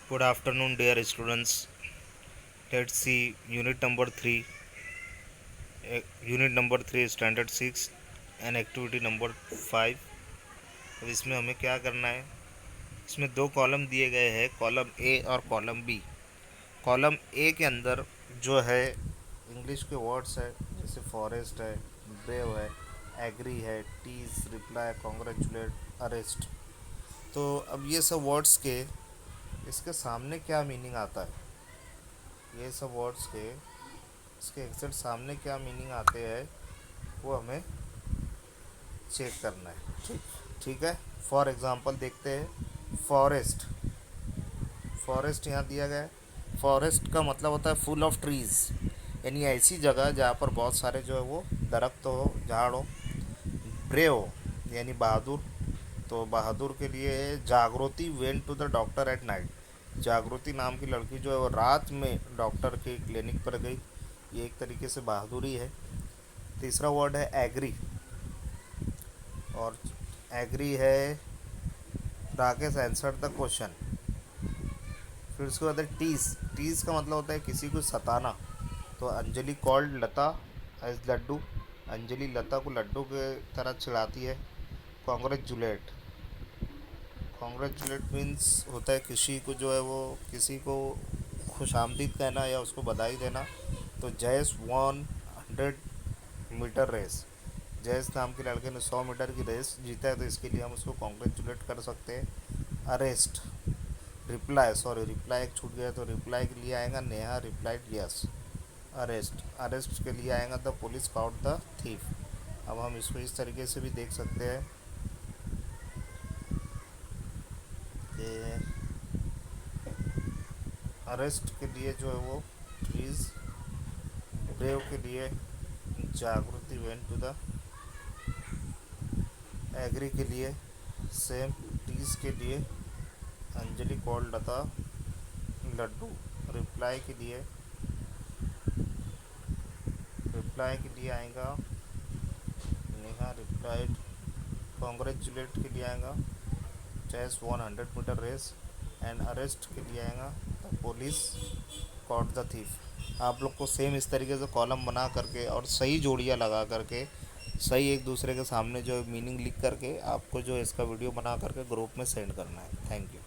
Good afternoon, dear students. Let's see unit number 3, standard 6 and activity number 5. अब इसमें हमें क्या करना है? इसमें दो कॉलम दिए गए हैं, कॉलम ए और कॉलम बी। कॉलम ए के अंदर जो है इंग्लिश के वर्ड्स है, जैसे फॉरेस्ट है, ब्रेव है, एग्री है, टीज, रिप्लाई, कॉन्ग्रेचुलेट, अरेस्ट। तो अब ये सब वर्ड्स के इसके सामने क्या मीनिंग आता है, ये सब वर्ड्स के इसके एग्जैक्ट सामने क्या मीनिंग आते हैं, वो हमें चेक करना है। ठीक ठीक है। फॉर एग्ज़ाम्पल देखते हैं, फॉरेस्ट। फॉरेस्ट यहाँ दिया गया है। फॉरेस्ट का मतलब होता है फुल ऑफ ट्रीज़, यानी ऐसी जगह जहाँ पर बहुत सारे जो है वो दरख्त हो, झाड़ हो। ब्रेव यानी बहादुर, तो बहादुर के लिए Jagriti went to the doctor at night. Jagriti नाम की लड़की जो है वो रात में डॉक्टर के क्लिनिक पर गई, ये एक तरीके से बहादुरी है। तीसरा वर्ड है एग्री, और एग्री है राकेश आंसर द क्वेश्चन। फिर उसके बाद है टीज। टीज का मतलब होता है किसी को सताना, तो अंजलि कॉल्ड लता एज लड्डू। अंजलि लता को लड्डू के तरह चिढ़ाती है। कॉन्ग्रेचुलेट, कॉन्ग्रेचुलेट मीन्स होता है किसी को जो है वो किसी को खुशामदीद कहना या उसको बधाई देना। तो Jayesh won 100 meter race. Jayesh नाम के लड़के ने 100 मीटर की रेस जीता है, तो इसके लिए हम उसको कॉन्ग्रेचुलेट कर सकते हैं। अरेस्ट, रिप्लाई, सॉरी रिप्लाई एक छूट गया, तो रिप्लाई के लिए आएगा Neha replied yes. Arrest, arrest के लिए आएगा the police cout the thief. अब हम इसको इस तरीके से भी देख सकते हैं कि अरेस्ट के लिए जो है वो प्लीज़, ब्रेव के लिए Jagriti went to the, agree के लिए सेम, टीज के लिए अंजलि कॉल्ड लता लड्डू, रिप्लाई के लिए आएगा नेहा रिप्लाइड, कॉन्ग्रेचुलेट के लिए आएगा chase 100 meter race, and arrest के लिए आएगा the police caught the thief. आप लोग को सेम इस तरीके से कॉलम बना करके और सही जोड़ियाँ लगा करके सही एक दूसरे के सामने जो मीनिंग लिख करके आपको जो इसका वीडियो बना करके ग्रुप में सेंड करना है। Thank you.